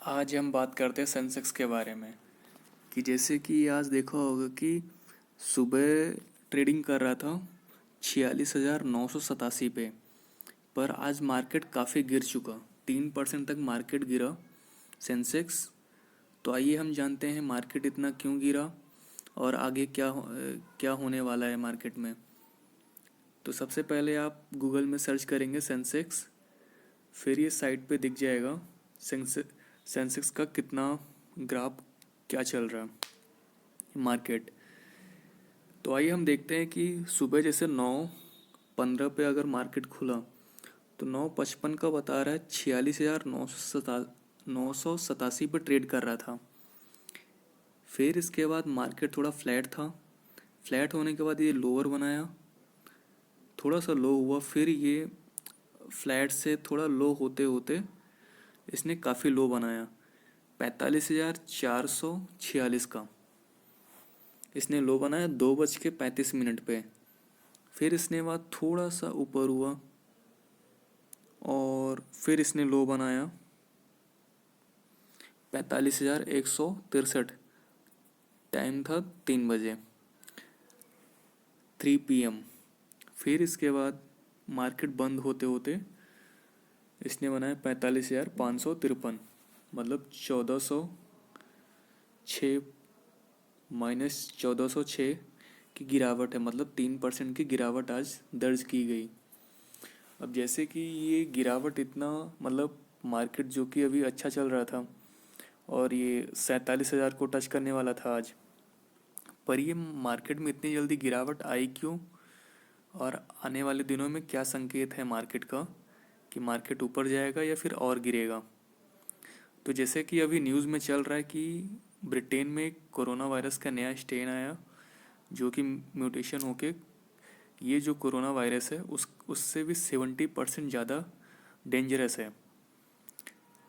आज हम बात करते हैं सेंसेक्स के बारे में। कि जैसे कि आज देखा होगा कि सुबह ट्रेडिंग कर रहा था 46,987 पे। पर आज मार्केट काफ़ी गिर चुका, 3% तक मार्केट गिरा सेंसेक्स। तो आइए हम जानते हैं मार्केट इतना क्यों गिरा और आगे क्या होने वाला है मार्केट में। तो सबसे पहले आप गूगल में सर्च करेंगे सेंसेक्स, फिर ये साइट पे दिख जाएगा सेंसेक्स का कितना ग्राफ क्या चल रहा है मार्केट। तो आइए हम देखते हैं कि सुबह जैसे 9:15 पे अगर मार्केट खुला तो 9:55 का बता रहा है 46,987 पे ट्रेड कर रहा था। फिर इसके बाद मार्केट थोड़ा फ्लैट था, फ्लैट होने के बाद ये लोअर बनाया, थोड़ा सा लो हुआ, फिर ये फ्लैट से थोड़ा लो होते होते इसने काफ़ी लो बनाया 45,446 का। इसने लो बनाया 2:35 पे। फिर इसने बाद थोड़ा सा ऊपर हुआ और फिर इसने लो बनाया 45,163। टाइम था 3 बजे, 3 PM। फिर इसके बाद मार्केट बंद होते होते इसने बनाया 45,553, मतलब 1406 माइनस 1406 की गिरावट है, मतलब 3% की गिरावट आज दर्ज की गई। अब जैसे कि ये गिरावट इतना, मतलब मार्केट जो कि अभी अच्छा चल रहा था और ये 47,000 को टच करने वाला था आज, पर ये मार्केट में इतनी जल्दी गिरावट आई क्यों और आने वाले दिनों में क्या संकेत है मार्केट का कि मार्केट ऊपर जाएगा या फिर और गिरेगा। तो जैसे कि अभी न्यूज़ में चल रहा है कि ब्रिटेन में कोरोना वायरस का नया स्ट्रेन आया जो कि म्यूटेशन होके ये जो कोरोना वायरस है उससे भी 70% ज़्यादा डेंजरस है।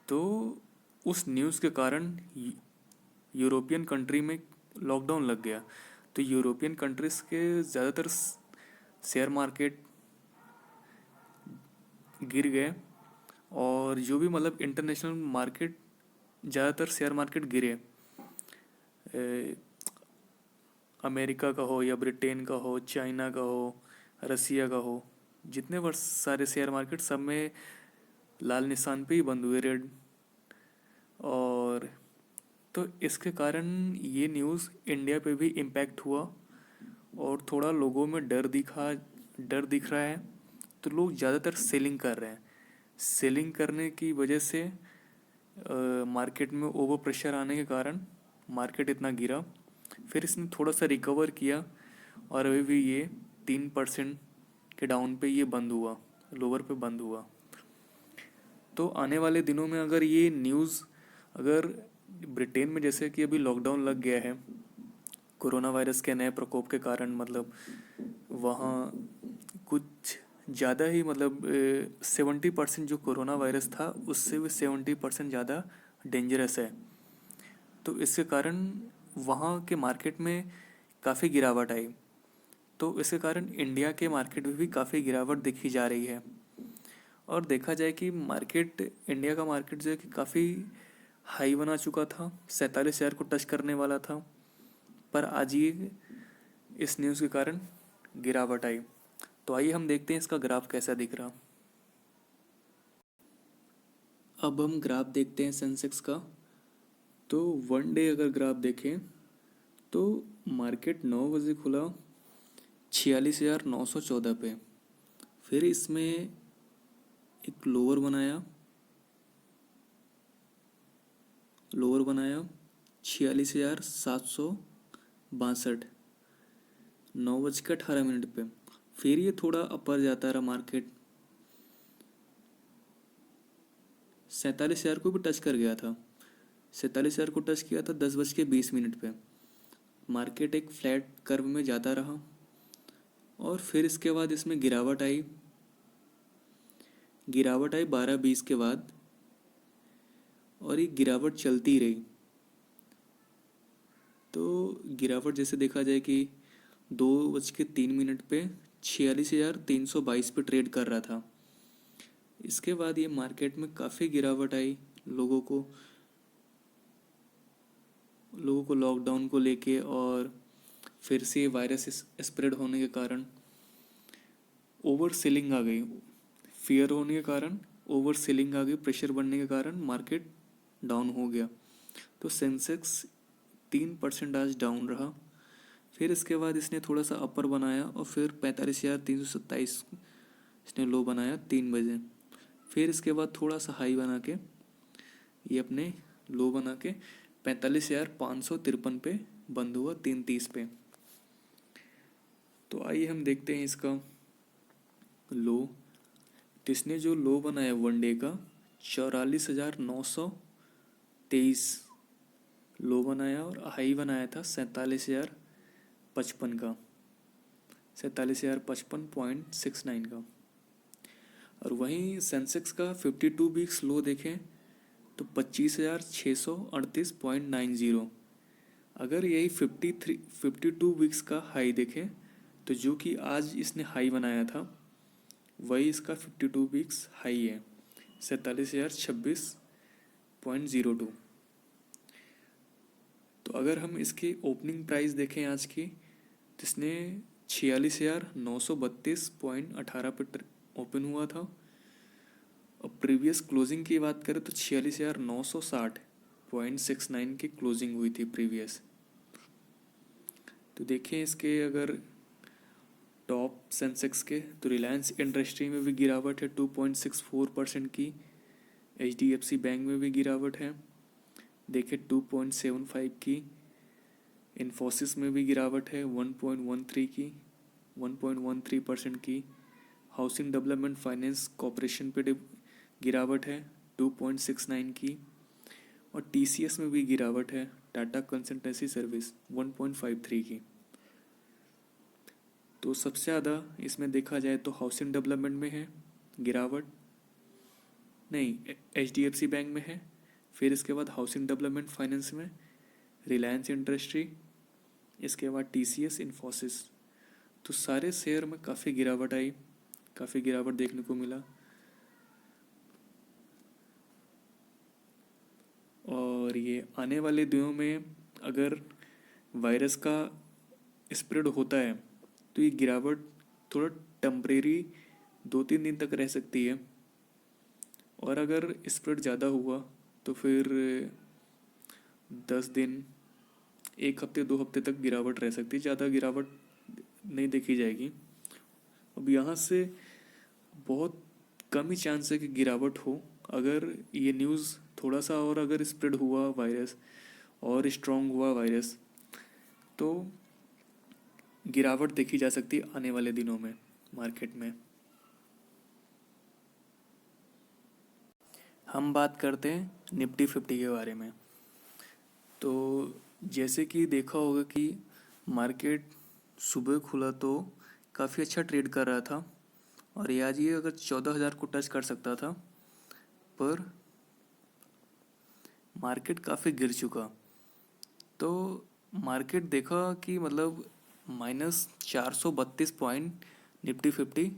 तो उस न्यूज़ के कारण यूरोपियन कंट्री में लॉकडाउन लग गया। तो यूरोपियन कंट्रीज़ के ज़्यादातर शेयर मार्केट गिर गए और जो भी मतलब इंटरनेशनल मार्केट, ज़्यादातर शेयर मार्केट गिरे। अमेरिका का हो या ब्रिटेन का हो, चाइना का हो, रसिया का हो, जितने वर्ष सारे शेयर मार्केट सब में लाल निशान पे ही बंद हुए, रेड। और तो इसके कारण ये न्यूज़ इंडिया पे भी इम्पैक्ट हुआ और थोड़ा लोगों में डर दिख रहा है। तो लोग ज़्यादातर सेलिंग कर रहे हैं। सेलिंग करने की वजह से मार्केट में ओवर प्रेशर आने के कारण मार्केट इतना गिरा। फिर इसने थोड़ा सा रिकवर किया और अभी भी ये 3% के डाउन पे ये बंद हुआ, लोअर पे बंद हुआ। तो आने वाले दिनों में अगर ये न्यूज़, अगर ब्रिटेन में जैसे कि अभी लॉकडाउन लग गया है कोरोना वायरस के नए प्रकोप के कारण, मतलब वहाँ कुछ ज़्यादा ही, मतलब 70% जो कोरोना वायरस था उससे भी 70% ज़्यादा डेंजरस है। तो इसके कारण वहाँ के मार्केट में काफ़ी गिरावट आई। तो इसके कारण इंडिया के मार्केट में भी काफ़ी गिरावट देखी जा रही है। और देखा जाए कि मार्केट, इंडिया का मार्केट जो है कि काफ़ी हाई बना चुका था, 47,000 को टच करने वाला था, पर आज ये इस न्यूज़ के कारण गिरावट आई। तो आइए हम देखते हैं इसका ग्राफ कैसा दिख रहा। अब हम ग्राफ देखते हैं सेंसेक्स का। तो 1 डे अगर ग्राफ देखें तो मार्केट 9 बजे खुला 46,914 पे। फिर इसमें एक लोअर बनाया 46,762, 9:18 पे। फिर ये थोड़ा अपर जाता रहा मार्केट, 47,000 को भी टच कर गया था। 47,000 को टच किया था 10:20 पे। मार्केट एक फ्लैट कर्व में जाता रहा और फिर इसके बाद इसमें गिरावट आई 12:20 के बाद, और ये गिरावट चलती रही। तो गिरावट जैसे देखा जाए कि 2:03 पे 46,322 पे ट्रेड कर रहा था। इसके बाद ये मार्केट में काफ़ी गिरावट आई, लोगों को लोगों को लॉकडाउन को लेके और फिर से वायरस स्प्रेड होने के कारण ओवर सेलिंग आ गई। फियर होने के कारण ओवर सेलिंग आ गई, प्रेशर बढ़ने के कारण मार्केट डाउन हो गया। तो सेंसेक्स 3% आज डाउन रहा। फिर इसके बाद इसने थोड़ा सा अपर बनाया और फिर 45,327 इसने लो बनाया 3 बजे। फिर इसके बाद थोड़ा सा हाई बना के ये अपने लो बना के 45,553 पे बंद हुआ 3:30 पे। तो आइए हम देखते हैं इसका लो। तो इसने जो लो बनाया वन डे का 44,923 लो बनाया और हाई बनाया था 47,055 का, 47,055.69 का। और वहीं सेंसेक्स का 52 वीक्स लो देखें तो 25,638.90। अगर यही 52 वीक्स का हाई देखें तो जो कि आज इसने हाई बनाया था वही इसका 52 वीक्स हाई है 47,026.02। तो अगर हम इसकी ओपनिंग प्राइस देखें आज की तो इसने 46,932.18 पे ओपन हुआ था और प्रीवियस क्लोजिंग की बात करें तो 46,960.69 की क्लोजिंग हुई थी प्रीवियस। तो देखें इसके अगर टॉप सेंसेक्स के तो रिलायंस इंडस्ट्री में भी गिरावट है 2.64% की, HDFC बैंक में भी गिरावट है देखें 2.75 की, इन्फोसिस में भी गिरावट है 1.13 की, 1.13% की, हाउसिंग डेवलपमेंट फाइनेंस कॉरपोरेशन पे गिरावट है 2.69 की और TCS में भी गिरावट है, टाटा कंसल्टेंसी सर्विस 1.53 की। तो सबसे ज़्यादा इसमें देखा जाए तो हाउसिंग डेवलपमेंट में है गिरावट, नहीं HDFC बैंक में है, फिर इसके बाद हाउसिंग डेवलपमेंट फाइनेंस में, रिलायंस इंडस्ट्री, इसके बाद TCS, इन्फोसिस। तो सारे शेयर में काफ़ी गिरावट आई, काफ़ी गिरावट देखने को मिला। और ये आने वाले दिनों में अगर वायरस का स्प्रेड होता है तो ये गिरावट थोड़ा टेम्परेरी 2-3 दिन तक रह सकती है और अगर स्प्रेड ज़्यादा हुआ तो फिर 10 दिन, 1 हफ्ते 2 हफ्ते तक गिरावट रह सकती है, ज़्यादा गिरावट नहीं देखी जाएगी। अब यहाँ से बहुत कम ही चांस है कि गिरावट हो। अगर ये न्यूज़ थोड़ा सा और अगर स्प्रेड हुआ वायरस और स्ट्रॉन्ग हुआ वायरस तो गिरावट देखी जा सकती है आने वाले दिनों में मार्केट में। हम बात करते हैं निफ्टी 50 के बारे में। तो जैसे कि देखा होगा कि मार्केट सुबह खुला तो काफ़ी अच्छा ट्रेड कर रहा था और ये आज ये अगर 14,000 को टच कर सकता था, पर मार्केट काफ़ी गिर चुका। तो मार्केट देखा कि मतलब -432 पॉइंट निफ्टी 50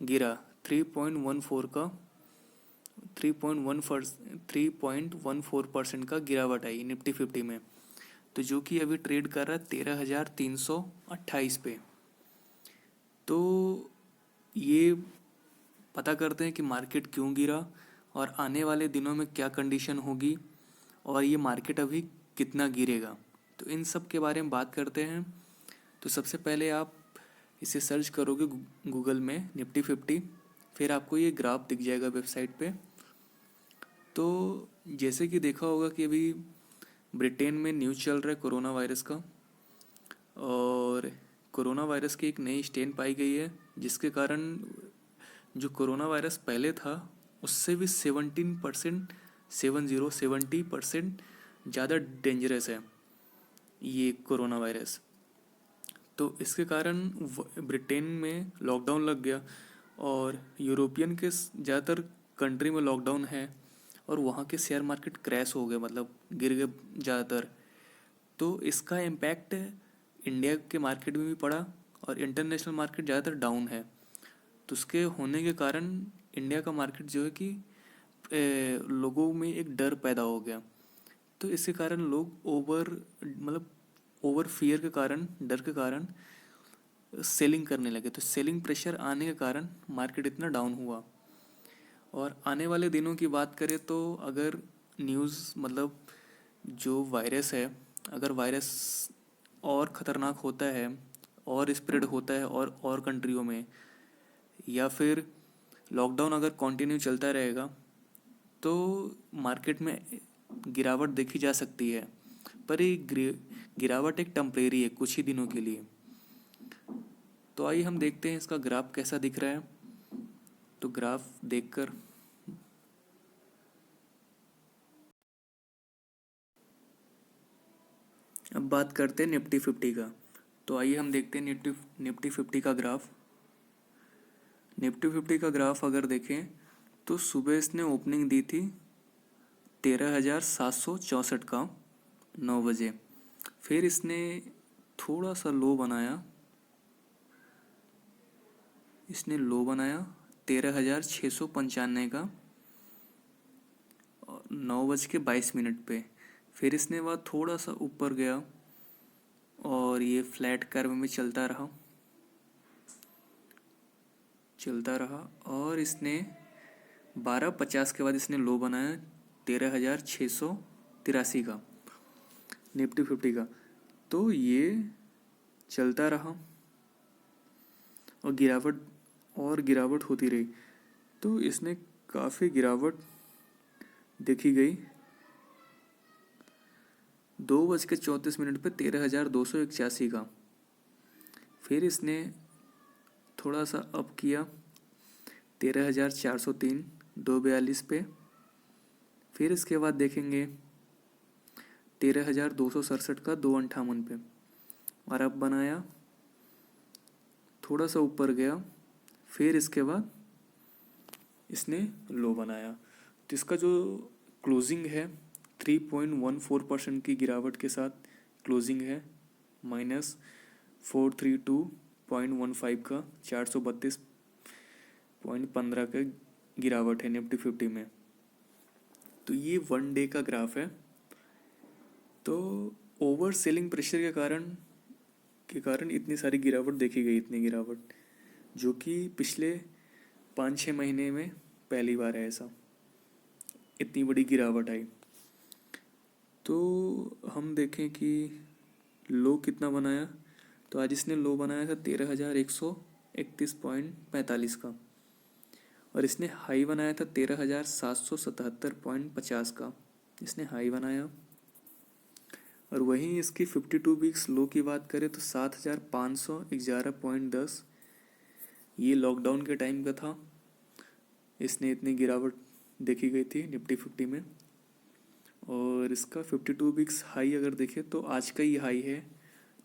गिरा 3.14 का 3.14% का गिरावट आई निफ्टी 50 में। तो जो कि अभी ट्रेड कर रहा है 13,328 पे। तो ये पता करते हैं कि मार्केट क्यों गिरा और आने वाले दिनों में क्या कंडीशन होगी और ये मार्केट अभी कितना गिरेगा, तो इन सब के बारे में बात करते हैं। तो सबसे पहले आप इसे सर्च करोगे गूगल में निफ्टी 50, फिर आपको ये ग्राफ दिख जाएगा वेबसाइट पे। तो जैसे कि देखा होगा कि अभी ब्रिटेन में न्यूज़ चल रहा है कोरोना वायरस का और कोरोना वायरस की एक नई स्ट्रेन पाई गई है जिसके कारण जो कोरोना वायरस पहले था उससे भी 70% ज़्यादा डेंजरस है ये कोरोना वायरस। तो इसके कारण ब्रिटेन में लॉकडाउन लग गया और यूरोपियन के ज़्यादातर कंट्री में लॉकडाउन है और वहाँ के शेयर मार्केट क्रैश हो गए, मतलब गिर गए ज़्यादातर। तो इसका इम्पैक्ट इंडिया के मार्केट में भी पड़ा और इंटरनेशनल मार्केट ज़्यादातर डाउन है। तो उसके होने के कारण इंडिया का मार्केट जो है कि लोगों में एक डर पैदा हो गया तो इसके कारण लोग ओवर फियर के कारण, डर के कारण सेलिंग करने लगे। तो सेलिंग प्रेशर आने के कारण मार्केट इतना डाउन हुआ। और आने वाले दिनों की बात करें तो अगर न्यूज़ जो वायरस है, अगर वायरस और ख़तरनाक होता है और स्प्रेड होता है और कंट्रियों में, या फिर लॉकडाउन अगर कंटिन्यू चलता रहेगा, तो मार्केट में गिरावट देखी जा सकती है। पर ये गिरावट एक टेम्परेरी है, कुछ ही दिनों के लिए। तो आइए हम देखते हैं इसका ग्राफ कैसा दिख रहा है। तो ग्राफ देखकर अब बात करते हैं निफ्टी 50 का। तो आइए हम देखते हैं निफ्टी 50 का ग्राफ। निफ्टी 50 का ग्राफ अगर देखें तो सुबह इसने ओपनिंग दी थी 13,764 का 9 बजे। फिर इसने थोड़ा सा लो बनाया, इसने लो बनाया 13,695 का 9:22 पे। फिर इसने बाद थोड़ा सा ऊपर गया और ये फ्लैट कर्व में चलता रहा और इसने 12:50 के बाद इसने लो बनाया 13,683 का निफ्टी 50 का। तो ये चलता रहा और गिरावट होती रही। तो इसने काफ़ी गिरावट देखी गई। 2:34 पे 13,281 का। फिर इसने थोड़ा सा अप किया 13,403 2:42 पे। फिर इसके बाद देखेंगे 13,267 का 2:58 पे और अब बनाया, थोड़ा सा ऊपर गया। फिर इसके बाद इसने लो बनाया। तो इसका जो क्लोजिंग है 3.14% की गिरावट के साथ क्लोजिंग है, -432.15 का 432.15 का गिरावट है निफ्टी 50 में। तो ये 1 डे का ग्राफ है। तो ओवर सेलिंग प्रेशर के कारण इतनी सारी गिरावट देखी गई, इतनी गिरावट जो कि पिछले 5-6 महीने में पहली बार है ऐसा, इतनी बड़ी गिरावट आई। तो हम देखें कि लो कितना बनाया। तो आज इसने लो बनाया था 13,131.45 का और इसने हाई बनाया था 13,777.50 का, इसने हाई बनाया। और वहीं इसकी 52 वीक्स लो की बात करें तो 7,511.10, ये लॉकडाउन के टाइम का था, इसने इतनी गिरावट देखी गई थी निफ्टी 50 में। और इसका 52 वीक्स हाई अगर देखें तो आज का ही हाई है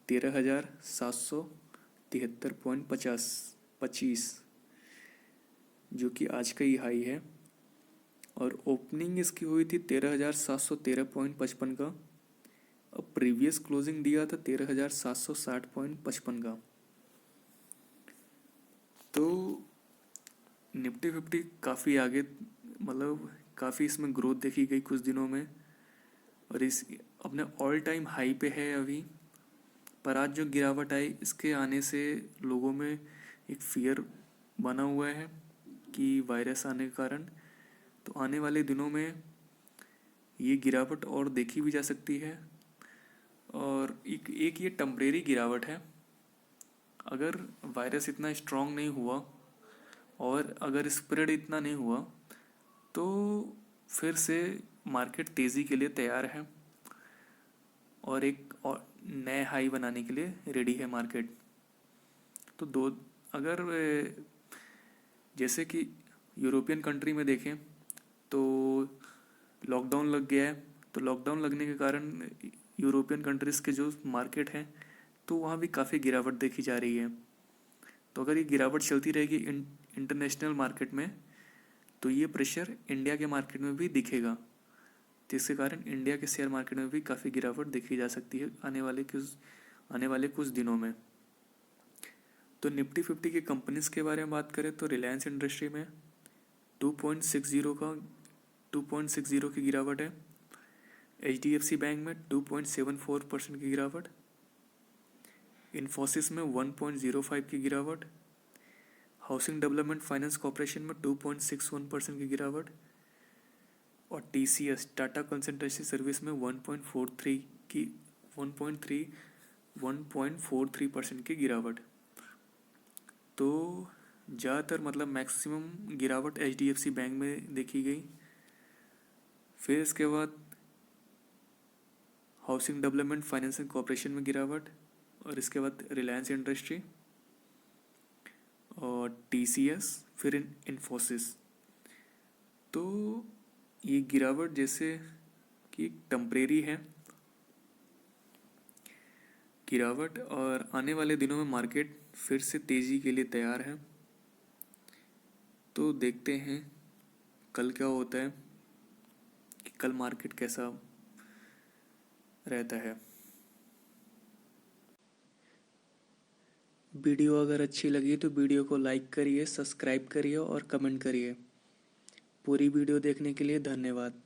13,773.25, जो कि आज का ही हाई है। और ओपनिंग इसकी हुई थी 13,713.55 का, अब प्रीवियस क्लोजिंग दिया था 13,760.55 का। तो निफ्टी 50 काफ़ी आगे, काफ़ी इसमें ग्रोथ देखी गई कुछ दिनों में और इस अपने ऑल टाइम हाई पे है अभी। पर आज जो गिरावट आई, इसके आने से लोगों में एक फियर बना हुआ है कि वायरस आने के कारण तो आने वाले दिनों में ये गिरावट और देखी भी जा सकती है। और एक ये टेम्परेरी गिरावट है। अगर वायरस इतना स्ट्रांग नहीं हुआ और अगर स्प्रेड इतना नहीं हुआ तो फिर से मार्केट तेज़ी के लिए तैयार है और एक और नए हाई बनाने के लिए रेडी है मार्केट। तो अगर जैसे कि यूरोपियन कंट्री में देखें तो लॉकडाउन लग गया है। तो लॉकडाउन लगने के कारण यूरोपियन कंट्रीज़ के जो मार्केट हैं तो वहाँ भी काफ़ी गिरावट देखी जा रही है। तो अगर ये गिरावट चलती रहेगी इंटरनेशनल मार्केट में तो ये प्रेशर इंडिया के मार्केट में भी दिखेगा, जिसके कारण इंडिया के शेयर मार्केट में भी काफ़ी गिरावट देखी जा सकती है आने वाले कुछ दिनों में। तो निफ्टी 50 की कंपनीज के बारे में बात करें तो रिलायंस इंडस्ट्री में 2.60 की गिरावट है। HDFC बैंक में 2.74% की गिरावट, इन्फोसिस में 1.05 की गिरावट, हाउसिंग डेवलपमेंट फाइनेंस कॉर्पोरेशन में 2.61% की गिरावट और TCS टाटा कंसल्टेंसी सर्विस में 1.43% की गिरावट। तो ज़्यादातर मतलब मैक्सिमम गिरावट HDFC बैंक में देखी गई। फिर इसके बाद हाउसिंग डेवलपमेंट फाइनेंस कॉर्पोरेशन में गिरावट और इसके बाद रिलायंस इंडस्ट्री और TCS, फिर इन्फोसिस। तो ये गिरावट जैसे कि टेम्परेरी है गिरावट, और आने वाले दिनों में मार्केट फिर से तेज़ी के लिए तैयार है। तो देखते हैं कल क्या होता है, कि कल मार्केट कैसा रहता है। वीडियो अगर अच्छी लगी तो वीडियो को लाइक करिए, सब्सक्राइब करिए और कमेंट करिए। पूरी वीडियो देखने के लिए धन्यवाद।